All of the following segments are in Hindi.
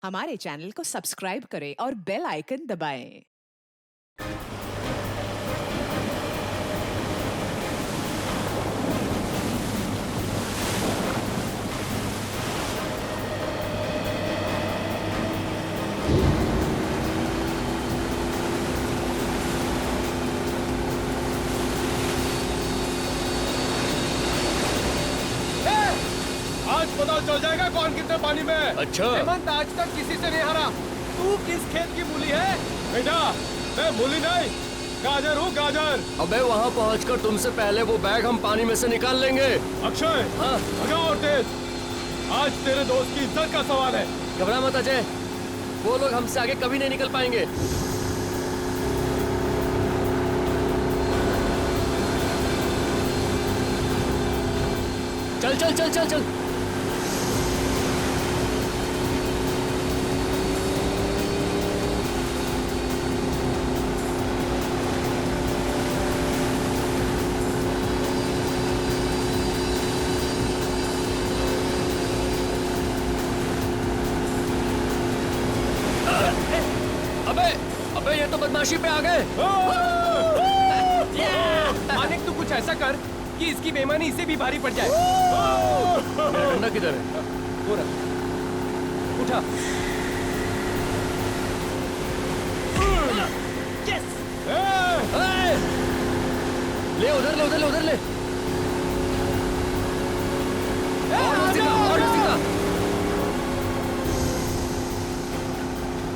हमारे चैनल को सब्सक्राइब करें और बेल आइकन दबाएं। आज पता चल जाएगा कौन कितने पानी में है। अच्छा। हेमंत आज तक किसी से नहीं हारा। तू किस खेत की मूली है? बेटा मैं मूली नहीं, गाजर हूँ गाजर। अबे वहाँ पहुँचकर तुमसे पहले वो बैग हम पानी में से निकाल लेंगे। अक्षय हाँ। भगा और तेज। आज तेरे दोस्त की इज्जत का सवाल है। घबरा मत अजय, वो लोग हमसे आगे कभी नहीं निकल पाएंगे। चल चल चल चल चल। अबे अबे ये तो बदमाशी पे आ गए। मानिक तू कुछ ऐसा कर कि इसकी बेईमानी इसे भी भारी पड़ जाए। मेरा डंडा किधर है? वो रख। उठा। ए! ले उधर ले उधर ले उधर ले। और सीधा, और सीधा।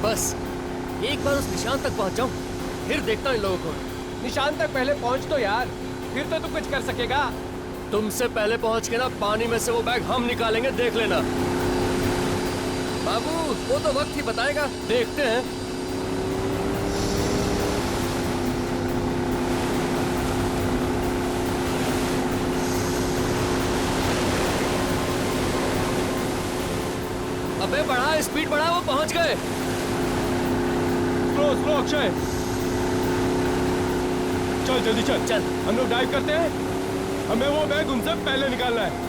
बस एक बार उस निशान तक पहुंच जाऊं, फिर देखता हूं इन लोगों को। निशान तक पहले पहुंच तो यार, फिर तो तू कुछ कर सकेगा। तुमसे पहले पहुंच के ना पानी में से वो बैग हम निकालेंगे, देख लेना। बाबू वो तो वक्त ही बताएगा, देखते हैं। अबे बढ़ा स्पीड बढ़ा, वो पहुंच गए। स्लो स्लो अक्षय, चल जल्दी चल। चल। हम लोग डाइव करते हैं। हमें वो बैग उनसे पहले निकालना है।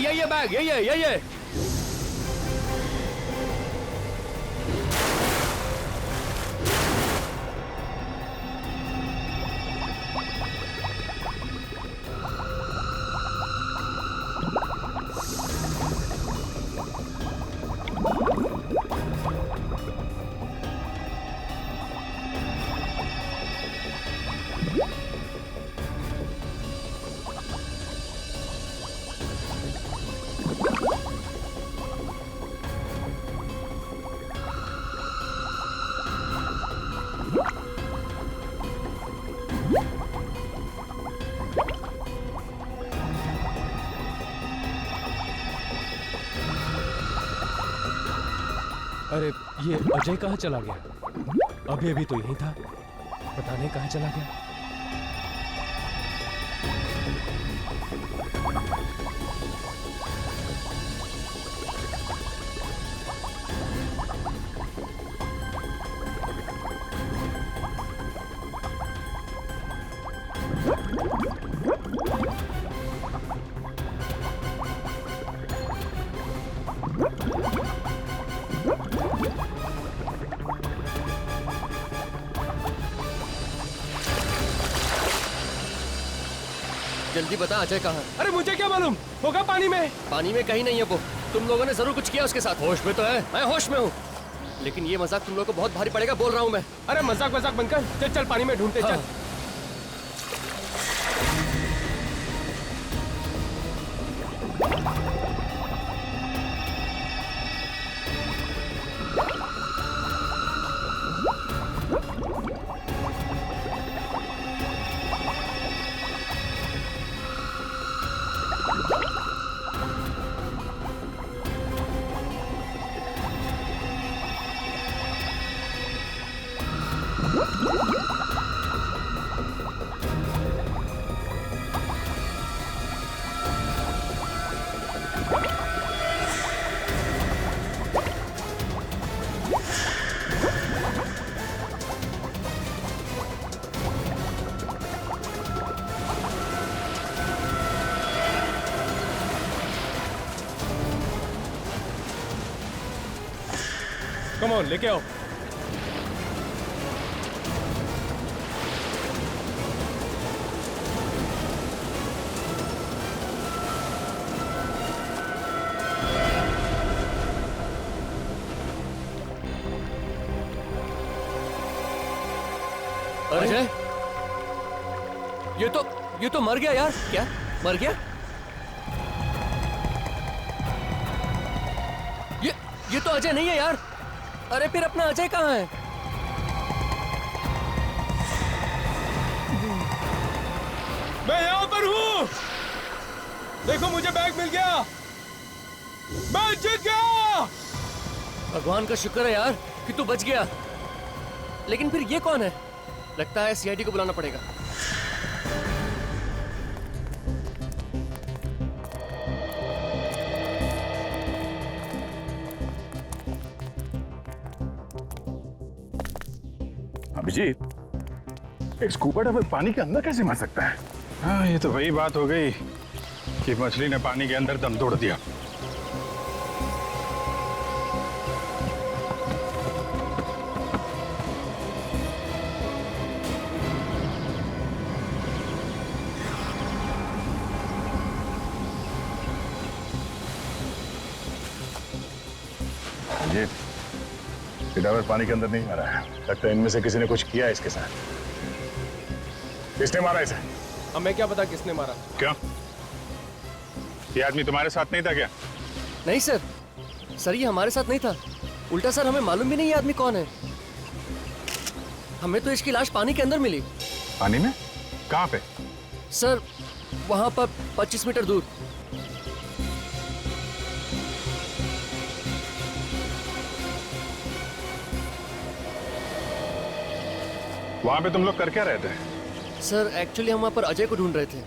ये बैग ये। अरे ये अजय कहाँ चला गया? अभी अभी तो यहीं था, पता नहीं कहाँ चला गया। जल्दी बता अजय कहाँ है? अरे मुझे क्या मालूम, होगा पानी में। पानी में कहीं नहीं है वो। तुम लोगों ने जरूर कुछ किया उसके साथ। होश में तो है? मैं होश में हूँ, लेकिन ये मजाक तुम लोगों को बहुत भारी पड़ेगा, बोल रहा हूँ मैं। अरे मजाक मजाक बनकर चल चल पानी में ढूंढते। हाँ। चल ऑन, लेके आओ। अजय, ये तो मर गया यार। क्या मर गया? ये तो अजय नहीं है यार। अरे फिर अपना अजय कहाँ है? मैं यहाँ पर हूँ। देखो मुझे बैग मिल गया। मैं जीत गया। भगवान का शुक्र है यार कि तू बच गया। लेकिन फिर ये कौन है? लगता है सीआईडी को बुलाना पड़ेगा। अभिजीत, एक स्कूबा डाइवर पानी के अंदर कैसे मर सकता है? हाँ, ये तो वही बात हो गई कि मछली ने पानी के अंदर दम तोड़ दिया। ये डाइवर पानी के अंदर नहीं मरा है। लगता है इनमें से किसी ने कुछ किया है इसके साथ। किसने मारा इसे? हमें क्या पता किसने मारा। क्यों? ये आदमी तुम्हारे साथ नहीं था क्या? नहीं सर, सर ये हमारे साथ नहीं था। उल्टा सर हमें मालूम भी नहीं ये आदमी कौन है। हमें तो इसकी लाश पानी के अंदर मिली। पानी में? कहाँ पे? सर वहां पर 25 मीटर दूर। वहां पे तुम लोग कर क्या रहे थे? सर एक्चुअली हम वहां पर अजय को ढूंढ रहे थे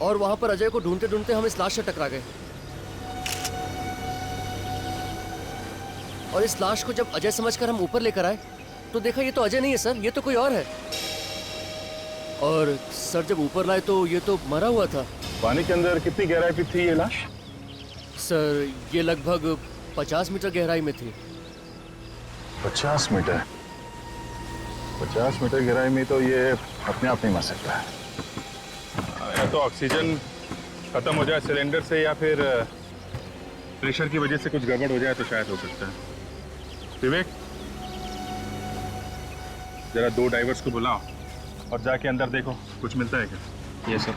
और वहां पर अजय को ढूंढते ढूंढते हम इस लाश से टकरा गए। और इस लाश को जब अजय समझकर हम ऊपर लेकर आए तो देखा ये तो अजय नहीं है सर, ये तो कोई और है। और सर जब ऊपर लाए तो ये तो मरा हुआ था। पानी के अंदर कितनी गहराई पे थी ये लाश? सर ये लगभग 50 मीटर गहराई में थी। 50 मीटर? 50 मीटर गहराई में तो ये अपने आप नहीं मर सकता है। या तो ऑक्सीजन खत्म हो जाए सिलेंडर से, या फिर प्रेशर की वजह से कुछ गड़बड़ हो जाए तो शायद हो सकता है। विवेक, जरा 2 डाइवर्स को बुलाओ और जाके अंदर देखो कुछ मिलता है क्या। ये सर।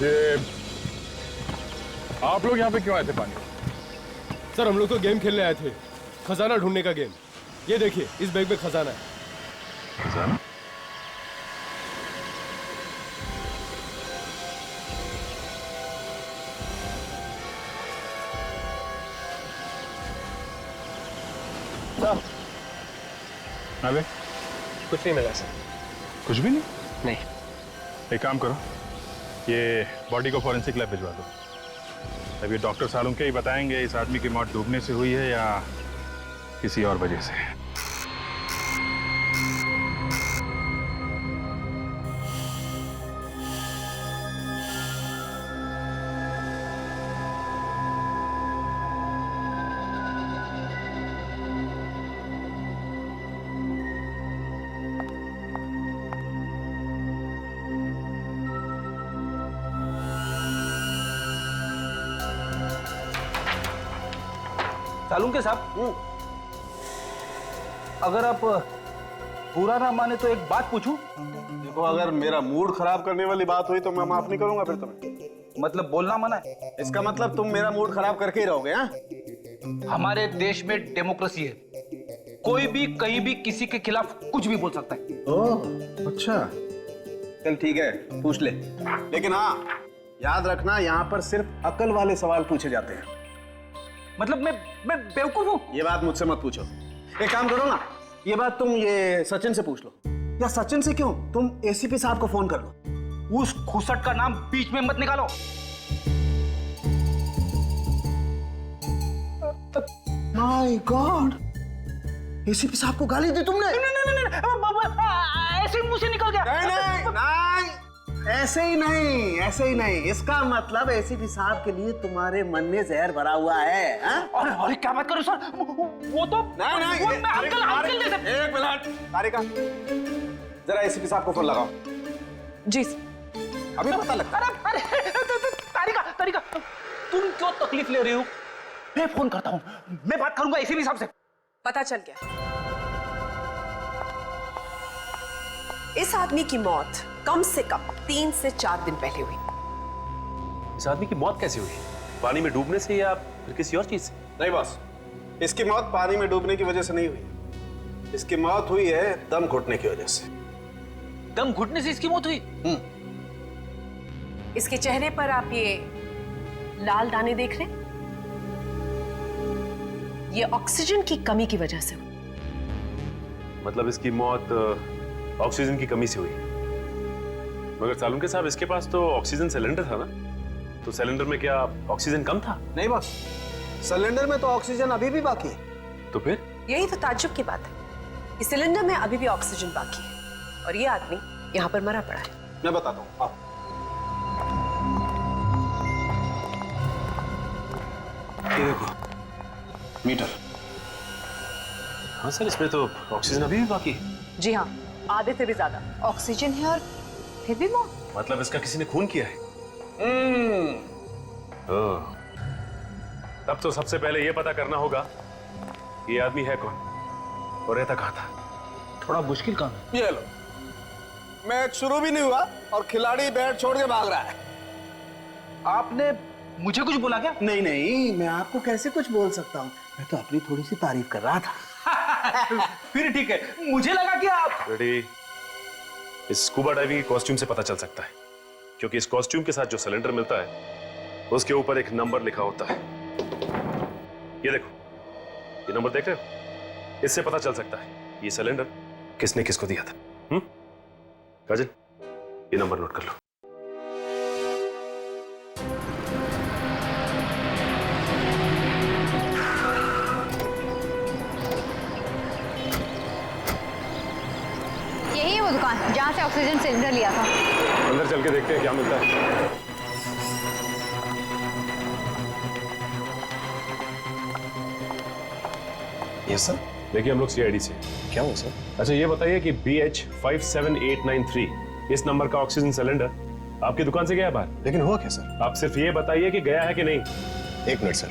ये आप लोग यहाँ पे क्यों आए थे पानी? सर हम लोग तो गेम खेलने आए थे, खजाना ढूंढने का गेम। ये देखिए इस बैग में खजाना है। खजाना? अबे कुछ नहीं मिला सर। कुछ भी नहीं? नहीं। एक काम करो, ये बॉडी को फॉरेंसिक लैब भिजवा दो। अब ये डॉक्टर सालुंके ही बताएंगे इस आदमी की मौत डूबने से हुई है या किसी और वजह से। सालुंके साहब, अगर आप बुरा ना माने तो एक बात पूछूं? देखो, अगर मेरा मूड खराब करने वाली बात हुई तो मैं माफ नहीं करूंगा फिर तुम्हें। मतलब बोलना मना है? इसका मतलब तुम मेरा मूड खराब करके ही रहोगे? हाँ, हमारे देश में डेमोक्रेसी है, कोई भी कहीं भी किसी के खिलाफ कुछ भी बोल सकता है। ओह अच्छा, चल ठीक है, पूछ ले। लेकिन हाँ, याद रखना यहाँ पर सिर्फ अकल वाले सवाल पूछे जाते हैं। मतलब मैं बेवकूफ हूँ? ये बात मुझसे मत पूछो। एक काम करो ना, ये बात तुम ये सचिन से पूछ लो। या सचिन से क्यों, तुम एसीपी साहब को फोन कर लो। उस खुसट का नाम बीच में मत निकालो। माय गॉड, एसीपी साहब को गाली दी तुमने? नहीं, ऐसे मुंह से निकल गया। नहीं, ऐसे ही नहीं, ऐसे ही नहीं। इसका मतलब एसीपी साहब के लिए तुम्हारे मन में जहर भरा हुआ है। अरे अरे क्या बात करो सर, वो तो नहीं, वो मैं अंकल जैसे। एक मिनट तारिका, जरा एसीपी साहब को फोन लगाओ। जी अभी पता लगता। अरे तारिका तुम क्यों तकलीफ ले रही हो? मैं फोन करता हूँ, मैं बात करूंगा एसीपी साहब से। पता चल गया, इस आदमी की मौत कम से कम 3 से 4 दिन पहले हुई। इस आदमी की मौत कैसे हुई? पानी में डूबने से या फिर किसी और चीज से? नहीं बॉस, इसकी मौत पानी में डूबने की वजह से नहीं हुई। इसकी मौत हुई है दम घुटने की वजह से। दम घुटने से इसकी मौत हुई? इसके चेहरे पर आप ये लाल दाने देख रहे हैं, ये ऑक्सीजन की कमी की वजह से हुई। मतलब इसकी मौत ऑक्सीजन की कमी से हुई। मगर सालुंके साहब, इसके पास तो ऑक्सीजन सिलेंडर था ना, तो सिलेंडर में क्या ऑक्सीजन कम था? नहीं बॉस, सिलेंडर में तो ऑक्सीजन अभी भी बाकी है। तो फिर? यही तो ताज्जुब की बात है, इस सिलेंडर में अभी भी ऑक्सीजन बाकी है और ये आदमी यहाँ पर मरा पड़ा है। मैं बताता हूँ, आओ। ये देखो मीटर। हाँ सर, इसमें तो ऑक्सीजन अभी भी बाकी है। जी हाँ, आधे से भी ज्यादा ऑक्सीजन है और फिर भी मौत। मतलब इसका किसी ने खून किया है? ओह, तब तो सबसे पहले ये पता करना होगा कि ये आदमी है कौन और रहता कहाँ था। थोड़ा मुश्किल काम है। ये लो, मैच शुरू भी नहीं हुआ और खिलाड़ी बैट छोड़ के भाग रहा है। आपने मुझे कुछ बोला क्या? नहीं नहीं, मैं आपको कैसे कुछ बोल सकता हूँ, मैं तो अपनी थोड़ी सी तारीफ कर रहा था। फिर ठीक है, मुझे लगा कि आप रेडी, इस स्कूबा डाइविंग के कॉस्ट्यूम से पता चल सकता है, क्योंकि इस कॉस्ट्यूम के साथ जो सिलेंडर मिलता है उसके ऊपर एक नंबर लिखा होता है। ये देखो, ये नंबर देख रहे हो? इससे पता चल सकता है ये सिलेंडर किसने किसको दिया था। काजल, ये नंबर नोट कर लो। यही है वो दुकान जहाँ से ऑक्सीजन सिलेंडर लिया था। अंदर चल के देखते हैं क्या मिलता है। Yes sir. देखिए, हम लोग सीआईडी से। क्या हुआ सर? अच्छा, ये बताइए कि BH57893 इस नंबर का ऑक्सीजन सिलेंडर आपकी दुकान से गया है बाहर? लेकिन हुआ क्या सर? आप सिर्फ ये बताइए कि गया है कि नहीं। 1 मिनट सर,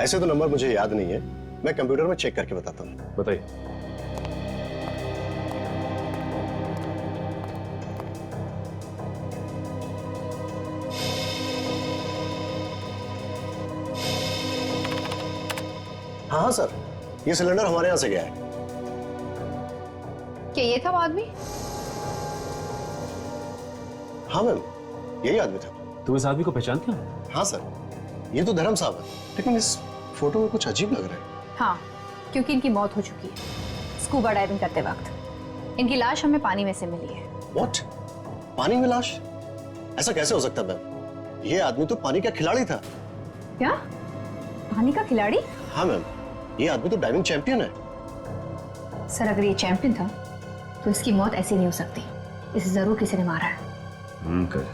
ऐसे तो नंबर मुझे याद नहीं है, मैं कंप्यूटर में चेक करके बताता हूँ। बताइए। हाँ सर, ये सिलेंडर हमारे यहाँ से गया है। क्या ये था वो आदमी? हाँ मैम, यही आदमी था। तुम इस आदमी को पहचानते हो? हाँ सर, ये तो धर्म साहब है, लेकिन इस फोटो में कुछ अजीब लग रहा है। हाँ, क्योंकि इनकी मौत हो चुकी है स्कूबा डाइविंग करते वक्त। इनकी लाश हमें पानी में से मिली है। व्हाट? पानी में लाश? ऐसा कैसे हो सकता है मैम? ये आदमी तो पानी का खिलाड़ी था। क्या? पानी का खिलाड़ी? हाँ मैम, ये आदमी तो डाइविंग चैंपियन है। सर, अगर ये चैंपियन था तो इसकी मौत ऐसी नहीं हो सकती, इसे जरूर किसी ने मारा है। कर।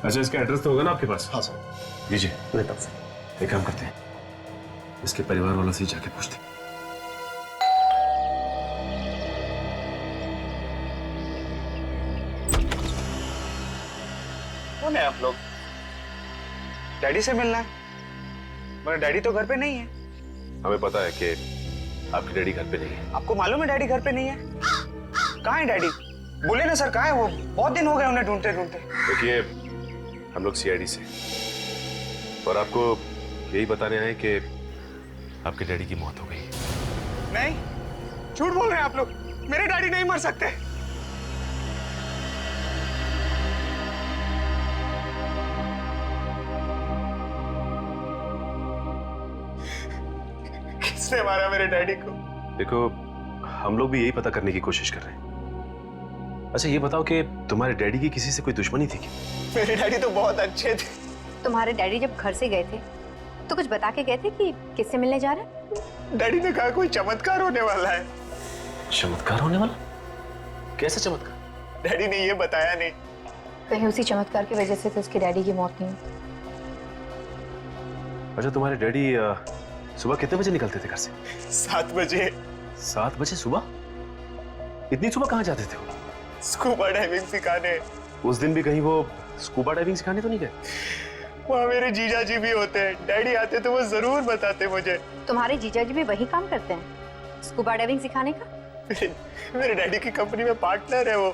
अच्छा, इसका एड्रेस तो होगा ना आपके पास? हाँ सर। लीजिए, लेता हूँ। एक काम करते हैं, इसके परिवार वालों से ही जाके पूछते हैं। कौन है आप लोग? डैडी से मिलना है, मगर डैडी तो घर पे नहीं है। हमें पता है कि आपकी डैडी घर पे नहीं है। आपको मालूम है डैडी घर पे नहीं है? कहाँ है डैडी? बोले ना सर, कहाँ है वो? बहुत दिन हो गए उन्हें ढूंढते ढूंढते। देखिए, हम लोग सीआईडी से, और आपको यही बताने आए कि आपके डैडी की मौत हो गई। नहीं, झूठ बोल रहे हैं आप लोग, मेरे डैडी नहीं मर सकते। किसने मारा मेरे डैडी को? देखो, हम लोग भी यही पता करने की कोशिश कर रहे हैं। अच्छा, ये बताओ कि तुम्हारे डैडी की किसी से कोई दुश्मनी थी क्या? मेरे डैडी तो बहुत अच्छे थे। तुम्हारे डैडी जब घर से गए थे तो कुछ बता के गए थे कि किससे मिलने जा रहे हैं? डैडी ने कहा कोई चमत्कार होने वाला है। चमत्कार होने वाला? कैसा चमत्कार? डैडी ने ये बताया नहीं। कहीं उसी चमत्कार की वजह से तो उसके डैडी की मौत नहीं हुई। अच्छा, तुम्हारे डैडी सुबह कितने बजे निकलते थे घर से? 7 बजे। 7 बजे सुबह? इतनी सुबह कहाँ जाते थे वो? स्कूबा डाइविंग सिखाने। उस दिन भी कहीं वो स्कूबा डाइविंग सिखाने तो नहीं गए? वहाँ मेरे जीजा जी भी होते हैं, डैडी आते तो वो जरूर बताते मुझे। तुम्हारे जीजा जी भी वही काम करते हैं, स्कूबा डाइविंग सिखाने का? मेरे डैडी की कंपनी में पार्टनर है वो।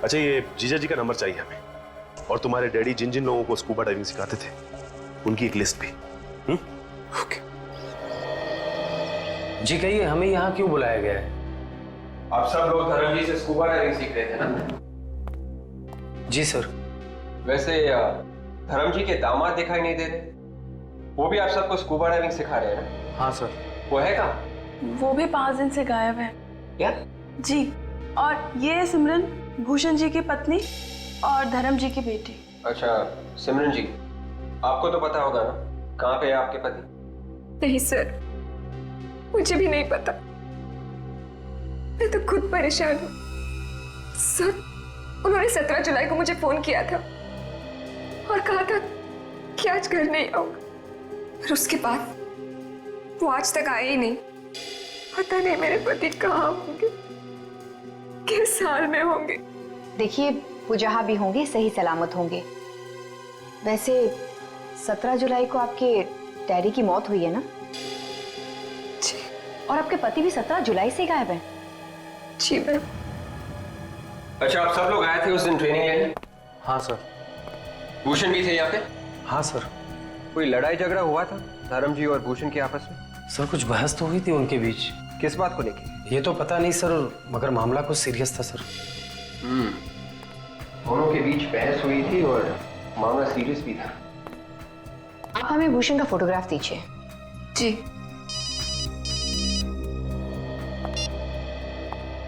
अच्छा, ये जीजा जी का नंबर चाहिए हमें, और तुम्हारे डैडी जिन जिन लोगों को स्कूबा डाइविंग सिखाते थे उनकी एक लिस्ट भी। ओके। जी कहिए, हमें यहाँ क्यों बुलाया गया है? आप सब लोग धर्म जी से स्कूबा डाइविंग सीख रहे थे ना? जी सर। वैसे धर्म जी के दामाद दिखाई नहीं दे रहे, वो भी आप सबको स्कूबा डाइविंग सिखा रहे हैं ना? हाँ सर। वो है कहाँ? वो भी 5 दिन से गायब है। क्या? जी, और ये है सिमरन, भूषण जी की पत्नी और धर्म जी की बेटी। अच्छा सिमरन जी, आपको तो पता होगा ना कहाँ पे है आपके पति? नहीं सर, मुझे भी नहीं पता। मैं तो खुद परेशान हूँ सर। उन्होंने 17 जुलाई को मुझे फोन किया था और कहा था कि आज घर नहीं आऊंगा, और उसके बाद वो आज तक आए ही नहीं। पता नहीं मेरे पति कहाँ होंगे, किस हाल में होंगे। देखिए, वो जहाँ भी होंगे सही सलामत होंगे। वैसे 17 जुलाई को आपके डैडी की मौत हुई है ना? जी। और आपके पति भी 17 जुलाई से गायब हैं। जी मैम। अच्छा, आप सब लोग आए थे उस दिन ट्रेनिंग लेने? हाँ सर। भूषण भी थे यहाँ पे? हाँ सर। कोई लड़ाई झगड़ा हुआ था धर्म जी और भूषण के आपस में? सर कुछ बहस तो हुई थी उनके बीच। किस बात को लेके? ये तो पता नहीं सर, मगर मामला कुछ सीरियस था सर। दोनों के बीच बहस हुई थी और मामला सीरियस भी था। आप हमें भूषण का फोटोग्राफ दीजिए। जी।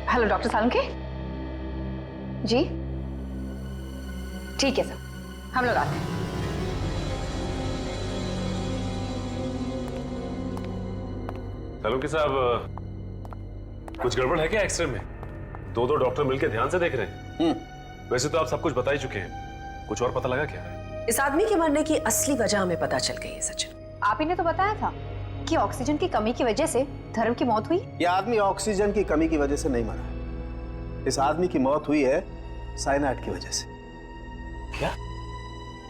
हेलो डॉक्टर सालुंके जी। ठीक है सर, हम लोग आते हैं। सालुंके साहब, कुछ गड़बड़ है क्या एक्सरे में? दो डॉक्टर मिलकर ध्यान से देख रहे हैं। वैसे तो आप सब कुछ बता ही चुके हैं, कुछ और पता लगा क्या? इस आदमी के मरने की असली वजह हमें पता चल गई है सचिन। आप ही ने तो बताया था कि ऑक्सीजन की कमी की वजह से धर्म की मौत हुई। यह आदमी ऑक्सीजन की कमी की वजह से नहीं मरा। इस आदमी की मौत हुई है साइनाइड की वजह से। क्या?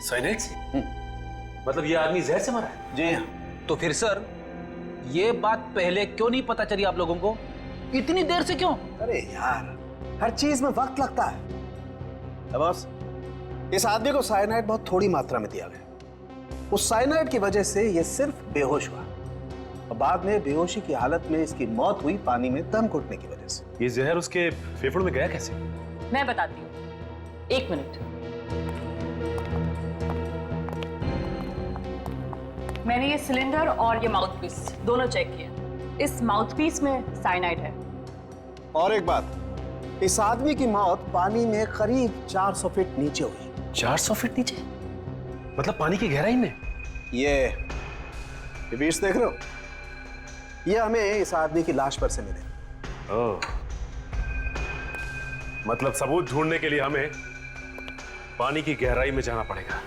साइनाइड से? मतलब ये आदमी जहर से मरा है? जी हाँ। तो फिर सर, ये बात पहले क्यों नहीं पता चली आप लोगों को? इतनी देर से क्यों? अरे यार, हर चीज में वक्त लगता है। बस इस आदमी को साइनाइड बहुत थोड़ी मात्रा में दिया गया। उस साइनाइड की वजह से ये सिर्फ बेहोश हुआ, और बाद में बेहोशी की हालत में इसकी मौत हुई पानी में दम घुटने की वजह से। ये जहर उसके फेफड़ों में गया कैसे? मैं बताती हूँ, 1 मिनट। मैंने ये सिलेंडर और ये माउथपीस दोनों चेक किए। इस माउथपीस में साइनाइड है। और एक बात, इस आदमी की मौत पानी में करीब 400 फीट नीचे हुई। 400 फीट नीचे? मतलब पानी की गहराई में? ये बीच देख रहे हो? ये हमें इस आदमी की लाश पर से मिले। ओह, मतलब सबूत ढूंढने के लिए हमें पानी की गहराई में जाना पड़ेगा।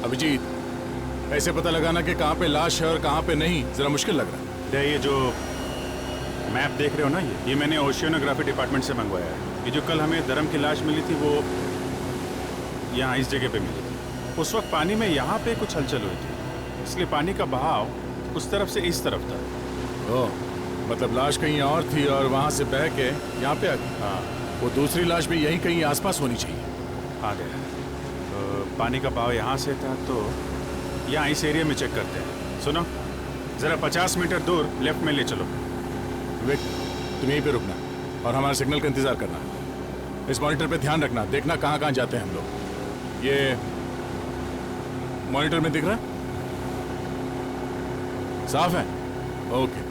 अभिजीत, ऐसे पता लगाना कि कहाँ पे लाश है और कहाँ पे नहीं, जरा मुश्किल लग रहा है। ये जो मैप देख रहे हो ना, ये मैंने ओशियोनोग्राफी डिपार्टमेंट से मंगवाया है। ये जो कल हमें धर्म की लाश मिली थी, वो यहाँ इस जगह पे मिली थी। उस वक्त पानी में यहाँ पे कुछ हलचल हुई थी, इसलिए पानी का बहाव उस तरफ से इस तरफ था। ओह, मतलब लाश कहीं और थी और वहाँ से बह के यहाँ पे आ गई। हाँ, वो दूसरी लाश भी यहीं कहीं आसपास होनी चाहिए। आ गया। तो पानी का बहाव यहाँ से था, तो यहाँ इस एरिया में चेक करते हैं। सुनो, जरा 50 मीटर दूर लेफ्ट में ले चलो। वेट, तुम यहीं पे रुकना और हमारे सिग्नल का इंतजार करना। इस मॉनिटर पे ध्यान रखना, देखना कहाँ कहाँ जाते हैं हम लोग। ये मॉनिटर में दिख रहा है? साफ है? ओके।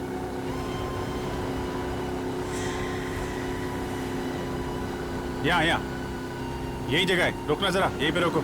यहाँ यही जगह है, रुकना जरा, यहीं पे रोको।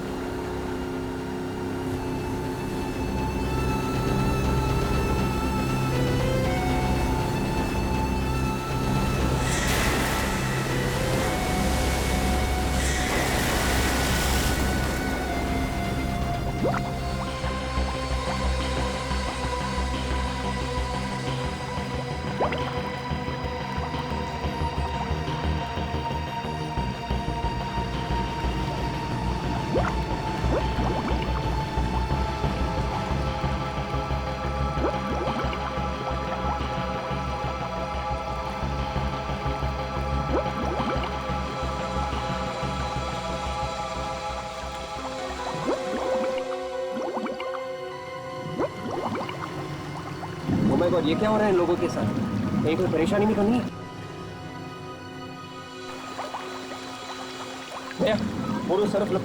माय गॉड, ये क्या हो रहा है इन लोगों के साथ? कहीं कोई परेशानी नहीं करनी है? भैया पूरा Surf low.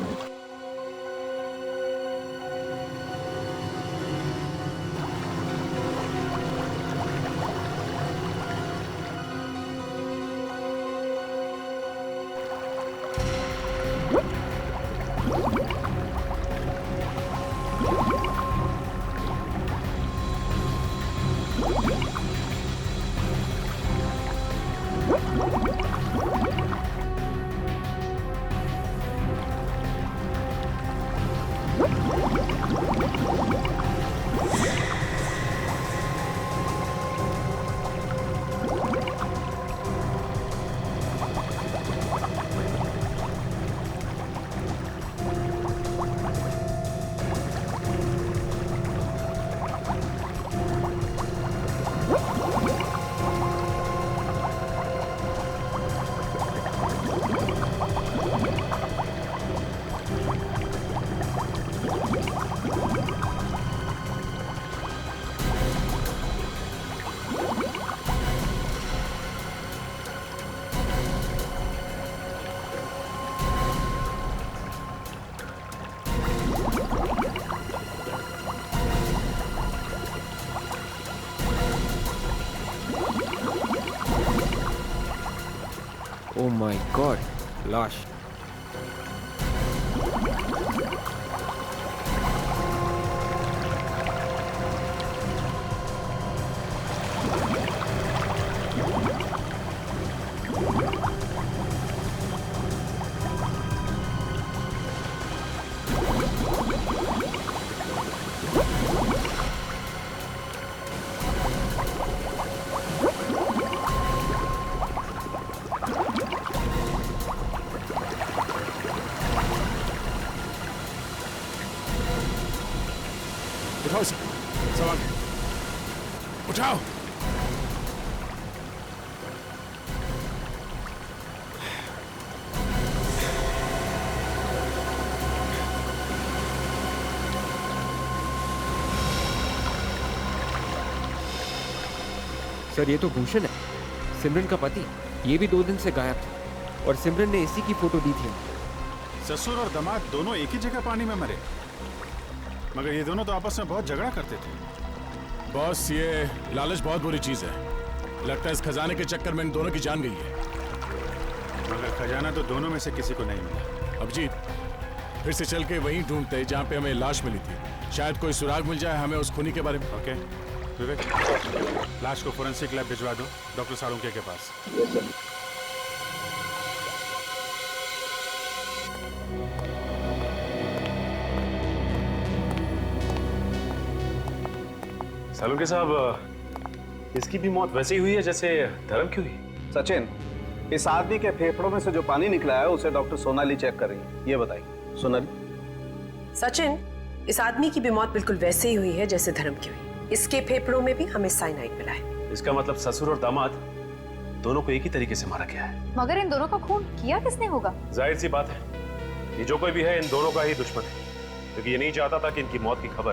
Oh my God, लाश। उठाओ सवाल उठाओ। सर ये तो भूषण है, सिमरन का पति। ये भी 2 दिन से गायब था और सिमरन ने इसी की फोटो दी थी। ससुर और दामाद दोनों एक ही जगह पानी में मरे, मगर ये दोनों तो आपस में बहुत झगड़ा करते थे। बॉस, ये लालच बहुत बुरी चीज है। लगता है इस खजाने के चक्कर में इन दोनों की जान गई है। मगर खजाना तो दोनों में से किसी को नहीं मिला। अभिजीत, फिर से चल के वहीं ढूंढते हैं जहाँ पे हमें लाश मिली थी। शायद कोई सुराग मिल जाए हमें उस खूनी के बारे में। ओके विवेक, लाश को फोरेंसिक लैब भिजवा दो डॉक्टर साळुंखे के पास। साळुंखे साहब, इसकी भी मौत वैसे ही हुई है जैसे धर्म की हुई। सचिन, इस आदमी के फेफड़ों में से जो पानी निकला है उसे डॉक्टर सोनाली चेक कर रही है। ये बताइए सोनाली। सचिन, इस आदमी की भी मौत बिल्कुल वैसे ही हुई है जैसे धर्म की हुई। इसके फेफड़ों में भी हमें साइनाइड मिला है। इसका मतलब ससुर और दामाद दोनों को एक ही तरीके से मारा गया है। मगर इन दोनों का खून किया किसने होगा? जाहिर सी बात है, ये जो कोई भी है इन दोनों का ही दुश्मन है, क्योंकि ये नहीं चाहता था कि इनकी मौत की खबर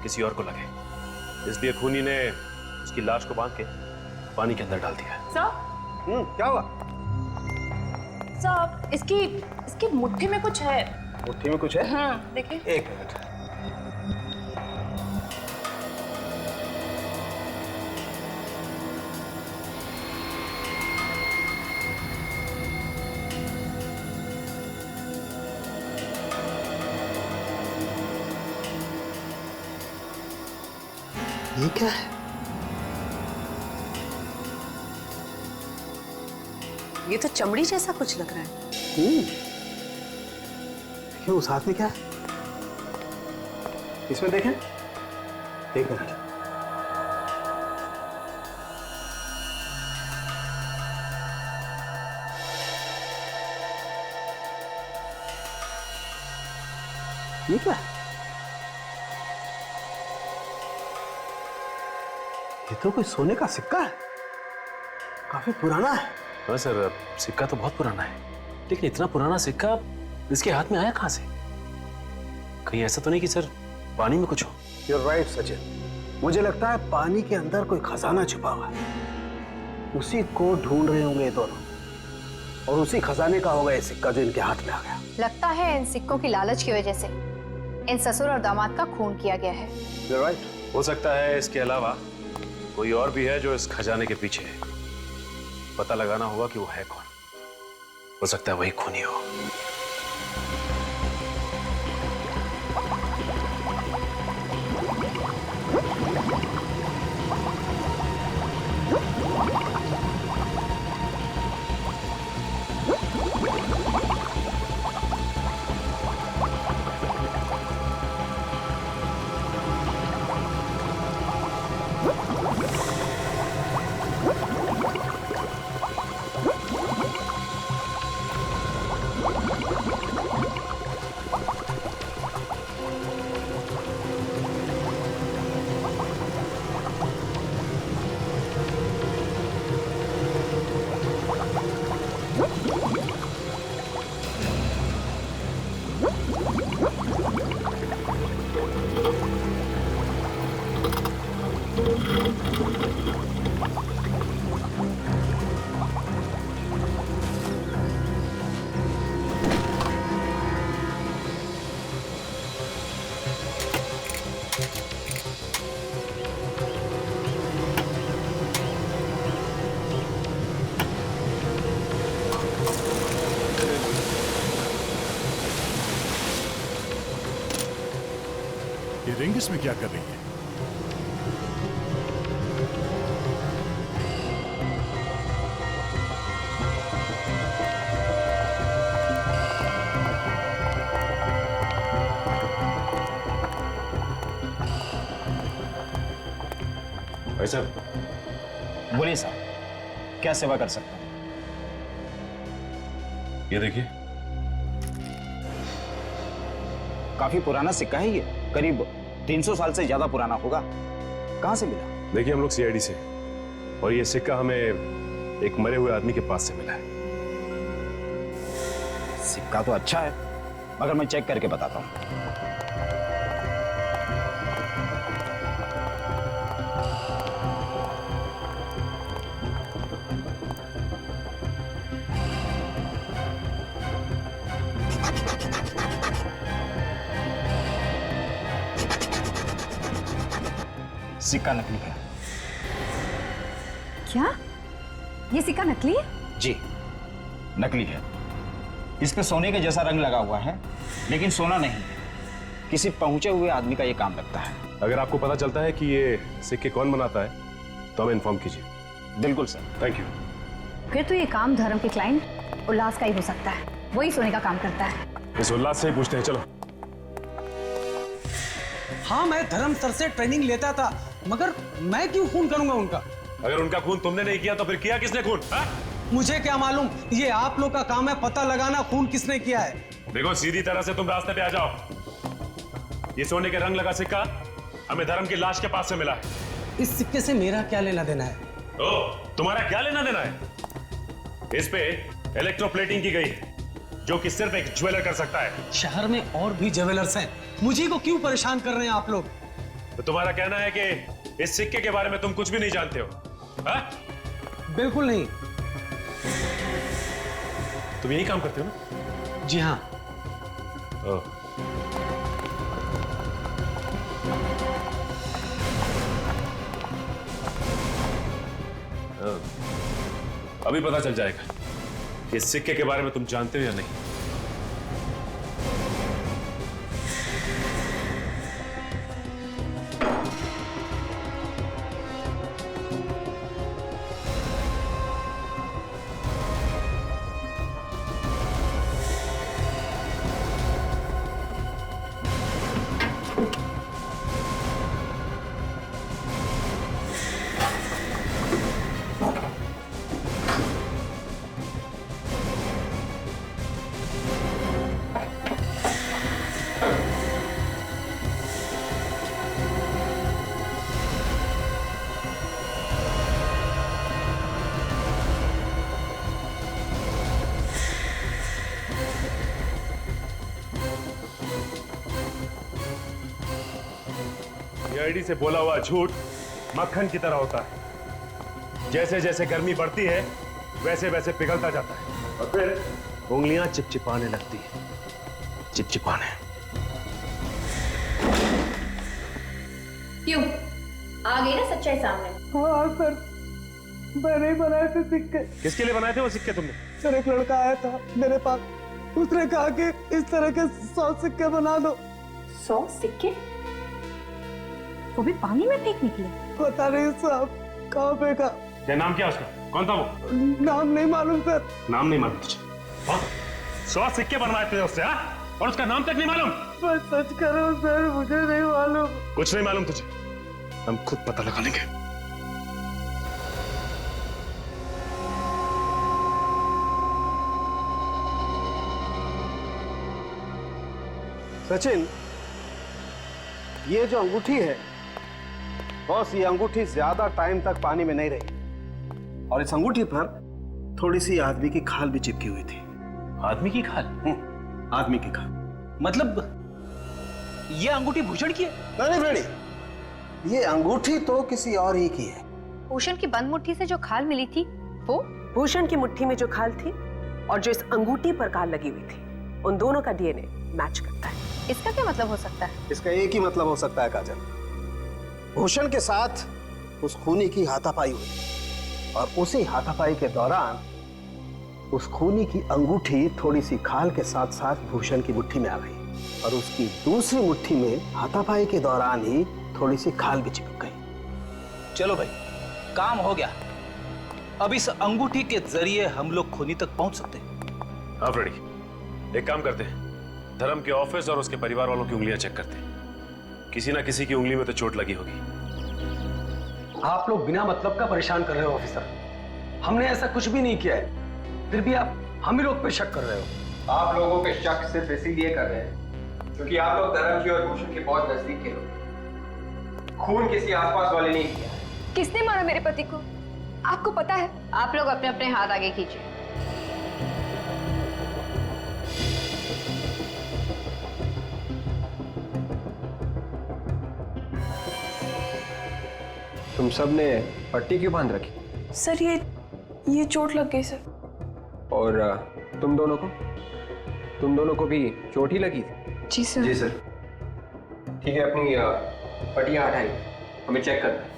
किसी और को लगे। इसलिए खूनी ने उसकी लाश को बांध के पानी के अंदर डाल दिया। सर, क्या हुआ? सर, इसकी मुट्ठी में कुछ है। मुट्ठी में कुछ है? हाँ, देखिए। 1 मिनट। ये क्या है? ये तो चमड़ी जैसा कुछ लग रहा है। क्यों, उस हाथ में क्या है? इसमें देखें। 1 मिनट। ये क्या है? ये तो कोई सोने का सिक्का है, काफी पुराना है। हाँ सर, सिक्का तो बहुत पुराना है, लेकिन इतना पुराना सिक्का इसके हाथ में आया कहां से? कहीं ऐसा तो नहीं कि सर पानी में कुछ हो? You're right, Sachin. मुझे लगता है पानी के अंदर कोई खजाना छुपा हुआ है, उसी को ढूंढ रहे होंगे ये दोनों, और उसी खजाने का होगा ये सिक्का जो इनके हाथ में आ गया। लगता है इन सिक्कों की लालच की वजह से इन ससुर और दामाद का खून किया गया है। You're right. हो सकता है इसके अलावा कोई और भी है जो इस खजाने के पीछे है। पता लगाना होगा कि वो है कौन। हो सकता है वही खूनी हो। ये रिंग इसमें क्या कर रही है? भाई साहब, बोलिए साहब, क्या सेवा कर सकता हूं? ये देखिए, काफी पुराना सिक्का है ये, करीब 300 साल से ज्यादा पुराना होगा। कहां से मिला? देखिए हम लोग सीआईडी से, और ये सिक्का हमें एक मरे हुए आदमी के पास से मिला है। सिक्का तो अच्छा है, मगर मैं चेक करके बताता हूं। सिक्का नकली है। क्या ये सिक्का नकली है? जी, नकली है। इस पे सोने के जैसा रंग लगा हुआ है, लेकिन सोना नहीं है। किसी पहुंचे हुए आदमी का ये काम लगता है। अगर आपको पता चलता है कि ये सिक्के कौन बनाता है तो हमें इन्फॉर्म कीजिए। बिल्कुल सर। Thank you. फिर तो ये काम धर्म के क्लाइंट उल्लास का ही हो सकता है, वही सोने का काम करता है। इस उल्लास से ही पूछते हैं, चलो। हाँ, मैं धर्म सर से ट्रेनिंग लेता था, मगर मैं क्यों खून करूंगा उनका? अगर उनका खून तुमने नहीं किया तो फिर किया किसने खून? मुझे क्या मालूम, ये आप लोग का काम है पता लगाना खून किसने किया है। देखो, सीधी तरह से तुम रास्ते पे आ जाओ। ये सोने के रंग लगा सिक्का हमें धर्म की लाश के पास से मिला है। इस सिक्के से मेरा क्या लेना देना है? तुम्हारा क्या लेना देना है? इस पे इलेक्ट्रोप्लेटिंग की गई है, जो कि सिर्फ एक ज्वेलर कर सकता है। शहर में और भी ज्वेलर्स हैं, मुझे को क्यों परेशान कर रहे हैं आप लोग? तो तुम्हारा कहना है कि इस सिक्के के बारे में तुम कुछ भी नहीं जानते हो? हा? बिल्कुल नहीं। तुम यही काम करते हो ना? जी हाँ। अभी पता चल जाएगा कि इस सिक्के के बारे में तुम जानते हो या नहीं। सीआईडी से बोला हुआ झूठ मक्खन की तरह होता है। जैसे जैसे गर्मी बढ़ती है वैसे वैसे पिघलता जाता है और फिर उंगलियां चिपचिपाने लगती है। चिपचिपाने। क्यों? आ गई ना सच्चाई सामने। हाँ सर, मैंने ही बनाए थे सिक्के। किसके लिए बनाए थे वो सिक्के तुमने? सर एक लड़का आया था मेरे पास, उसने कहा कि इस तरह के 100 सिक्के बना दो। 100 सिक्के? वो भी पानी में फेंक निकले? पता नहीं साहब, कहाँ फेंका। क्या नाम क्या उसका? कौन था वो? नाम नहीं मालूम सर। नाम नहीं मालूम तुझे? 100 सिक्के बनवाए थे उससे, हाँ? और उसका नाम तक नहीं मालूम? मैं सच कर रहा हूँ सर, मुझे नहीं मालूम। कुछ नहीं मालूम तुझे? हम खुद पता लगा लेंगे। सचिन, ये जो अंगूठी है बॉस, ये अंगूठी ज्यादा टाइम तक पानी में नहीं रही और इस अंगूठी पर थोड़ी सी आदमी की खाल भी चिपकी हुई थी। आदमी की खाल? आदमी की खाल। मतलब ये अंगूठी भूषण की है? नहीं फ्रेडी, ये अंगूठी तो किसी और ही की है। भूषण की बंद मुट्ठी से जो खाल मिली थी वो? भूषण की मुट्ठी में जो खाल थी और जो इस अंगूठी पर खाल लगी हुई थी, उन दोनों का डीएनए मैच करता है। इसका क्या मतलब हो सकता है? इसका एक ही मतलब हो सकता है काजल, भूषण के साथ उस खूनी की हाथापाई हुई और उसी हाथापाई के दौरान उस खूनी की अंगूठी थोड़ी सी खाल के साथ साथ भूषण की मुट्ठी में आ गई और उसकी दूसरी मुट्ठी में हाथापाई के दौरान ही थोड़ी सी खाल भी चिपक गई। चलो भाई, काम हो गया। अब इस अंगूठी के जरिए हम लोग खूनी तक पहुंच सकते हैं। हाँ फ्रेडी, एक काम करते हैं, धर्म के ऑफिस और उसके परिवार वालों की उंगलियां चेक करते हैं। किसी ना किसी की उंगली में तो चोट लगी होगी। आप लोग बिना मतलब का परेशान कर रहे हो ऑफिसर। हमने ऐसा कुछ भी नहीं किया है, फिर भी आप हम ही लोग पे शक कर रहे हो। आप लोगों के शक सिर्फ इसीलिए कर रहे हैं क्योंकि आप लोग धर्म की और भूषण के बहुत नजदीक के लोग। खून किसी आसपास वाले नहीं किया। किसने मारा मेरे पति को? आपको पता है? आप लोग अपने अपने हाथ आगे कीजिए। तुम सब ने पट्टी क्यों बांध रखी? सर ये चोट लग गई सर। और तुम दोनों को भी चोट ही लगी थी? जी सर। जी सर। ठीक है, अपनी पट्टियां हटाई, हमें चेक करना है।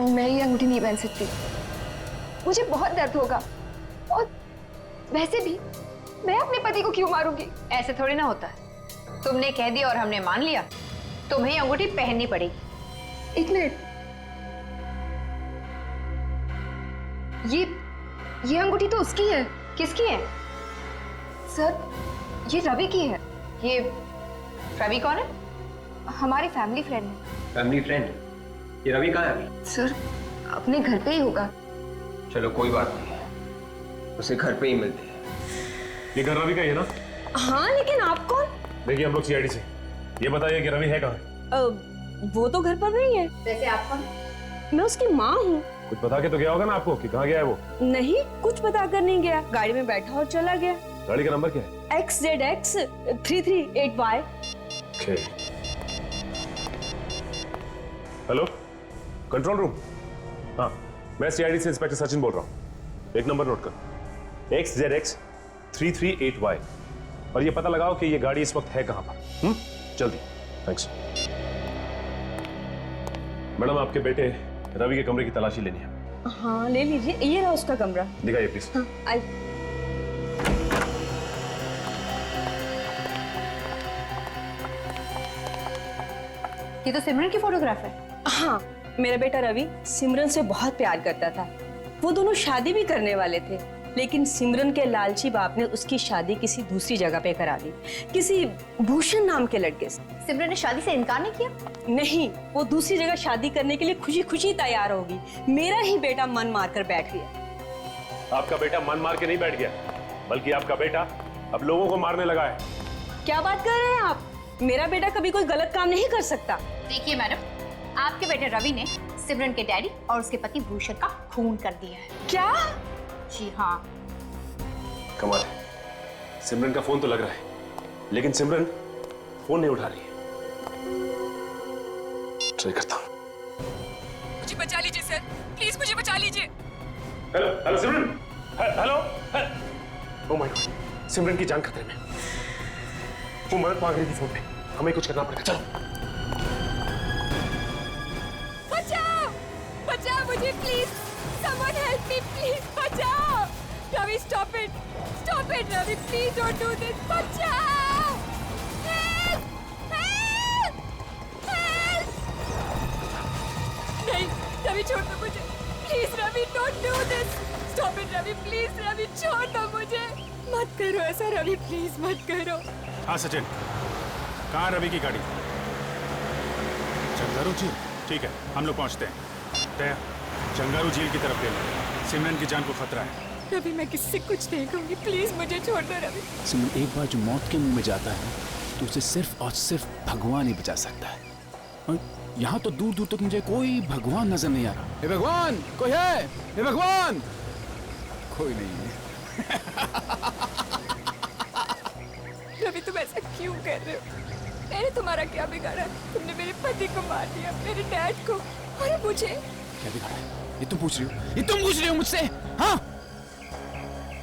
मैं ये अंगूठी नहीं पहन सकती, मुझे बहुत दर्द होगा। और वैसे भी मैं अपने पति को क्यों मारूंगी? ऐसे थोड़ी ना होता है। तुमने कह दिया और हमने मान लिया, तुम्हें ये अंगूठी पहननी पड़ेगी। एक मिनट, ये अंगूठी तो उसकी है। किसकी है? सर, ये रवि की है। ये रवि कौन है? हमारी फैमिली फ्रेंड है। Family friend? ये रवि कहाँ है अभी? सर, अपने घर पे ही होगा। चलो कोई बात नहीं, उसे घर पे ही मिलते हैं। ये घर रवि का ही है ना? हाँ, लेकिन आप कौन? देखिए हम लोग सीआईडी से। ये बताइए कि रवि है कहाँ? वो तो घर पर नहीं है। वैसे आप कौन? मैं उसकी माँ हूँ। कुछ बता के तो गया होगा ना आपको कि कहाँ गया है वो? नहीं, कुछ बता कर नहीं गया, गाड़ी में बैठा और चला गया। गाड़ी का नंबर क्या है? XZX 338Y। Hello, control room. हाँ, मैं सीआईडी से इंस्पेक्टर सचिन बोल रहा हूँ। एक नंबर नोट कर, XZX 338Y, और ये पता लगाओ कि ये गाड़ी इस वक्त है कहां पर। जल्दी। थैंक्स। मैडम, आपके बेटे रवि के कमरे की तलाशी लेनी है। हाँ, ले लीजिए, ये रहा उसका कमरा। दिखाइए प्लीज। हाँ, आई। ये तो सिमरन की फोटोग्राफ है। हाँ, मेरा बेटा रवि सिमरन से बहुत प्यार करता था। वो दोनों शादी भी करने वाले थे, लेकिन सिमरन के लालची बाप ने उसकी शादी किसी दूसरी जगह पे करा दी, किसी भूषण नाम के लड़के से। सिमरन ने शादी से इनकार नहीं किया? नहीं, वो दूसरी जगह शादी करने के लिए खुशी खुशी तैयार होगी। मेरा ही बेटा मन मार कर बैठ गया। आपका बेटा मन मार के नहीं बैठ गया, बल्कि आपका बेटा अब लोगों को मारने लगा है। क्या बात कर रहे हैं आप? मेरा बेटा कभी कोई गलत काम नहीं कर सकता। देखिए मैडम, आपके बेटे रवि ने सिमरन के डैडी और उसके पति भूषण का खून कर दिया है। क्या? जी हाँ। कमाल है, सिमरन का फोन तो लग रहा है, लेकिन सिमरन फोन नहीं उठा रही है। ट्राई करता हूँ। मुझे बचा लीजिए सर, प्लीज मुझे बचा लीजिए। Hello hello Simran, hello. Oh my God, Simran की जान खतरे में। वो मदद मांग रही थी फोन पे, हमें कुछ करना पड़ेगा। चलो बचाओ, बचाओ मुझे please, someone help me please, बचाओ। Ravi stop it Ravi, please don't do this, बचाओ। Help help help. नहीं रवि, छोड़ दो मुझे please Ravi, don't do this, stop it Ravi, please Ravi, छोड़ दो मुझे, मत करो ऐसा रवि, प्लीज मत करो। हाँ सचिन, कहाँ रवि की गाड़ी? चंगारू झील, ठीक है, हम लोग पहुँचते हैं। तय चंगारू झील की तरफ ले लो, सिमरन की जान को खतरा है। रवि मैं किससे कुछ नहीं कहूंगी, प्लीज मुझे छोड़ दो रवि। सिमरन, एक बार जो मौत के मुंह में जाता है तो उसे सिर्फ और सिर्फ भगवान ही बचा सकता है। और यहाँ तो दूर दूर तक मुझे कोई भगवान नजर नहीं आ रहा। हे भगवान, कोई है? हे भगवान, कोई नहीं है। रवि तुम ऐसा क्यों कर रहे हो? मैंने तुम्हारा क्या बिगाड़ा? तुमने मेरे पति को मार दिया, मेरे डैड को, और मुझे। क्या बिगाड़ा है? ये तुम पूछ रही हो? ये तुम पूछ रही हो मुझसे? हाँ?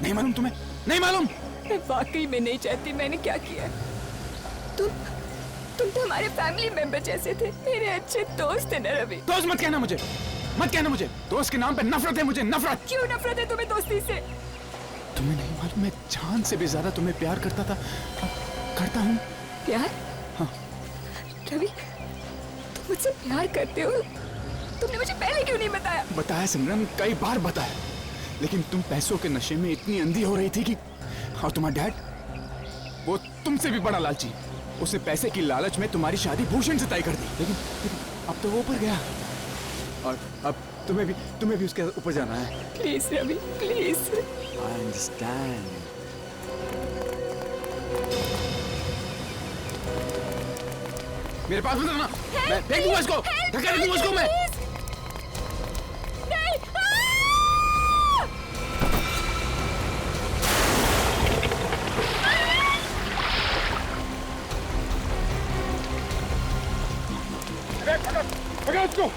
नहीं मालूम तुम्हें? नहीं मालूम? मैं वाकई में नहीं चाहती मैंने क्या किया। तुम तो हमारे फैमिली मेंबर जैसे थे, मेरे अच्छे दोस्त थे ना रवि। दोस्त मत कहना मुझे, मत कहना मुझे। दोस्त के नाम पे नफरत है मुझे, नफरत। क्यों नफरत है तुम्हें दोस्ती से? तुम्हें नहीं मालूम, मैं जान से भी ज्यादा तुम्हें प्यार करता था, करता हूँ। प्यार? हाँ। रवि, तुम मुझसे प्यार करते हो? तुमने मुझे पहले क्यों नहीं बताया? बताया सिमरन, कई बार बताया, लेकिन तुम पैसों के नशे में इतनी अंधी हो रही थी कि। और तुम्हारा डैड, वो तुमसे भी बड़ा लालची, उसने पैसे की लालच में तुम्हारी शादी भूषण से तय कर दी। लेकिन अब तो वो ऊपर गया, और अब तुम्हें भी उसके ऊपर जाना है। Please Ravi, please. I understand. मेरे पास मत आना, मैं फेंक दूंगा इसको, धक्का दे दूंगा इसको मैं। पकड़ इसको।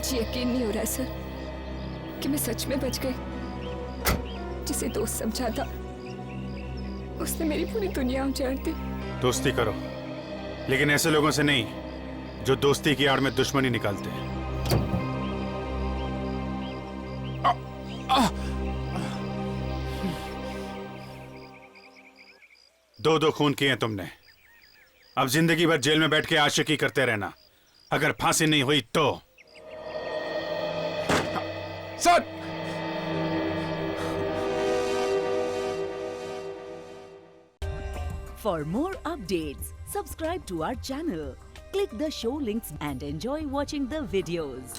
मुझे यकीन नहीं हो रहा सर कि मैं सच में बच गई। जिसे दोस्त समझा था उसने मेरी पूरी दुनिया उजाड़ दी। दोस्ती करो, लेकिन ऐसे लोगों से नहीं जो दोस्ती की आड़ में दुश्मनी निकालते हैं। दो खून किए हैं तुमने, अब जिंदगी भर जेल में बैठ के आशिकी करते रहना। अगर फांसी नहीं हुई तो। Sir! For more updates, subscribe to our channel, click the show links and enjoy watching the videos.